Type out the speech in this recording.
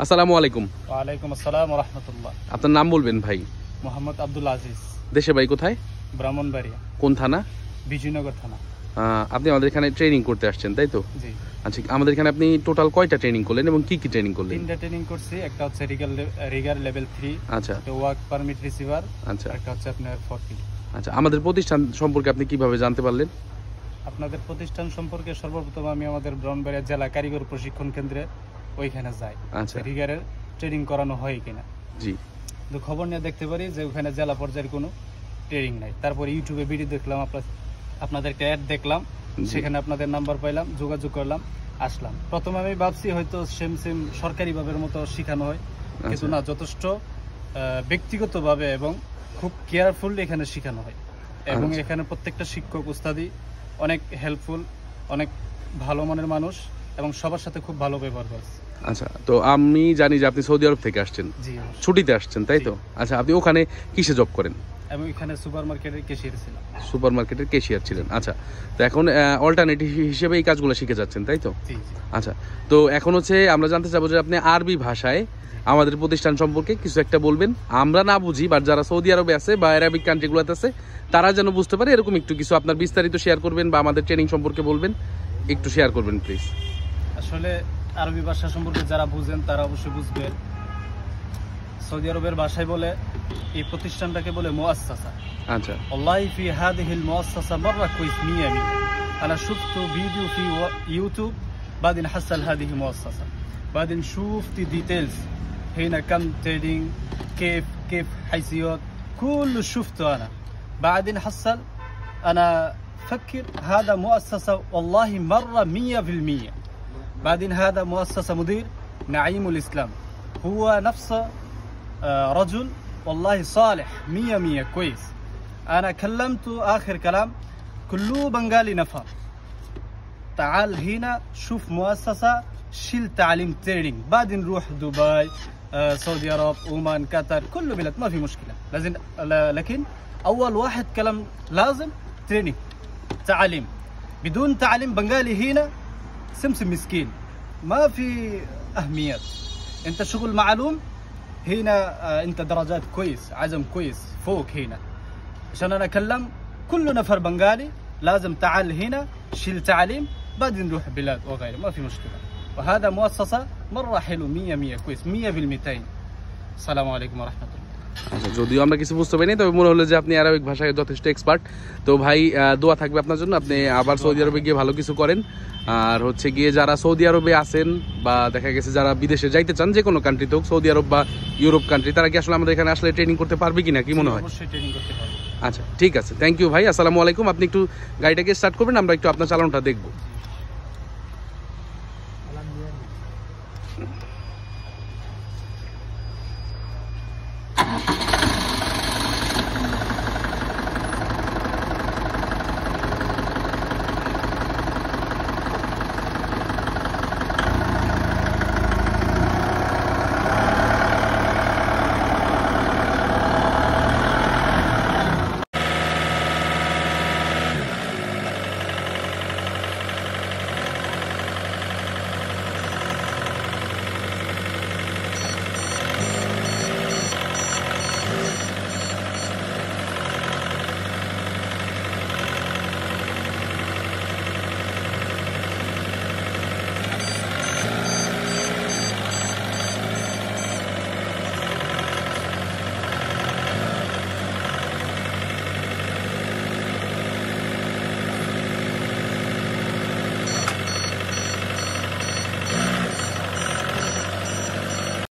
আসসালামু আলাইকুম। ওয়ালাইকুম আসসালাম ওয়া রাহমাতুল্লাহ। আপনার নাম বলবেন ভাই? মোহাম্মদ আব্দুল আজিজ। দেশে বাড়ি কোথায়? ব্রাহ্মণবাড়িয়া। কোন থানা? বিজয়নগর থানা। আপনি আমাদের এখানে ট্রেনিং করতে আসছেন তাই তো? জি। আচ্ছা, আমাদের এখানে আপনি টোটাল কয়টা ট্রেনিং করলেন এবং কি কি ট্রেনিং করলেন? 3টা ট্রেনিং করছি, একটা হচ্ছে রিগার লেভেল 3, আচ্ছা, একটা ওয়ার্ক পারমিট রিসিভার, আচ্ছা, একটা হচ্ছে আপনার 40। আচ্ছা, আমাদের প্রতিষ্ঠান সম্পর্কে আপনি কিভাবে জানতে পারলেন? আপনাদের প্রতিষ্ঠান সম্পর্কে সর্বপ্রথম আমি আমাদের ব্রাহ্মণবাড়িয়া জেলা কারিগর প্রশিক্ষণ কেন্দ্রে ওইখানে যাই। আচ্ছা, রিগারের ট্রেনিং করানো হয় কিনা। জি। তো খবর নিয়ে দেখতে পারি যে ওখানে জেলা পর্যায়ের কোনো ট্রেনিং নাই। তারপরে ইউটিউবে ভিডিও দেখলাম, আপনাদেরকে অ্যাড দেখলাম, সেখানে আপনাদের নাম্বার পাইলাম, যোগাযোগ করলাম, আসলাম। প্রথমে আমি ভাবছি হয়তো সেম সরকারি ভাবের মতো শেখানো হয়, কিন্তু না, যথেষ্ট ব্যক্তিগতভাবে এবং খুব কেয়ারফুলি এখানে শেখানো হয়। এবং এখানে প্রত্যেকটা শিক্ষক উস্তাদি অনেক হেল্পফুল, অনেক ভালো মনের মানুষ এবং সবার সাথে খুব ভালো ব্যবহার করছে। আচ্ছা, তো আমি জানি যে আপনি সৌদি আরব থেকে আসছেন, জি, ছুটিতে আসছেন তাই তো? আচ্ছা, আপনি ওখানে কিসে জব করেন? আমি এখানে সুপার মার্কেটের ক্যাশিয়ার ছিলাম। সুপার মার্কেটের ক্যাশিয়ার ছিলেন। আচ্ছা, তো এখন অল্টারনেটিভ হিসেবে এই কাজগুলো শিখে যাচ্ছেন তাই তো? জি, জি। আচ্ছা, তো এখন হচ্ছে আমরা জানতে চাবো যে আপনি আরবি ভাষায় আমাদের প্রতিষ্ঠান সম্পর্কে কিছু একটা বলবেন। আমরা না বুঝি, বাট যারা সৌদি আরবে আছে বা আরবিক কান্ট্রিগুলোতে আছে তারা যেন বুঝতে পারে, এরকম একটু কিছু আপনার বিস্তারিত শেয়ার করবেন বা আমাদের ট্রেনিং সম্পর্কে বলবেন, একটু শেয়ার করবেন প্লিজ। আসলে আরবি ভাষা সম্পর্কে যারা বুঝেন তারা অবশ্যই বুঝবেন। সৌদি আরবের ভাষায় বলে এই প্রতিষ্ঠানটাকে বলে মুআসসাসা। আচ্ছা, والله في هذه المؤسسة مرة كويس 100%. أنا شفت فيديو في يوتيوب، بعدين حصل هذه مؤسسة، بعدين شفت ديتيلز هنا كم تريدينج، كيف حيثيات، كله شفته أنا. بعدين حصل أنا فكر هذا مؤسسة والله مرة 100%. بعدين هذا مؤسسة مدير نعيم الإسلام، هو نفسه رجل والله صالح 100% كويس. أنا كلمته آخر كلام كله بنغالي نفر. تعال هنا شوف مؤسسة شيل تعليم تريننج، بعدين نروح دبي، سعودي عرب، عمان، قطر، كله بلاد ما في مشكلة. لكن أول واحد كلام لازم تريننج، تعليم. بدون تعليم بنغالي هنا سمسم مسكين، ما في أهمية. أنت شغل معلوم هنا، أنت درجات كويس، عزم كويس فوق هنا. عشان أنا أكلم كل نفر بنغالي لازم تعال هنا شيل تعليم، بعدين نروح بلاد وغيره، ما في مشكلة. وهذا مؤسسة مرة حلو 100% كويس 100%. السلام عليكم ورحمة الله. আচ্ছা, যদিও আমরা কিছু বুঝতে পারিনি, তবে মনে হলো যে আপনি আরবিক ভাষায় যথেষ্ট এক্সপার্ট। তো ভাই, দোয়া থাকবে আপনার জন্য, আপনি আবার সৌদি আরবে গিয়ে ভালো কিছু করেন। আর হচ্ছে গিয়ে যারা সৌদি আরবে আছেন বা দেখা গেছে যারা বিদেশে যাইতে চান, যে কোনো কান্ট্রিতে হোক, সৌদি আরব বা ইউরোপ কান্ট্রি, তারা কি আসলে আমাদের এখানে আসলে ট্রেনিং করতে পারবে কিনা, কি মনে হয়? অবশ্যই ট্রেনিং করতে পারবে। আচ্ছা, ঠিক আছে, থ্যাংক ইউ ভাই। আসসালামু আলাইকুম। আপনি একটু গাড়িটাকে স্টার্ট করবেন, আমরা একটু আপনার চালানোটা দেখবো।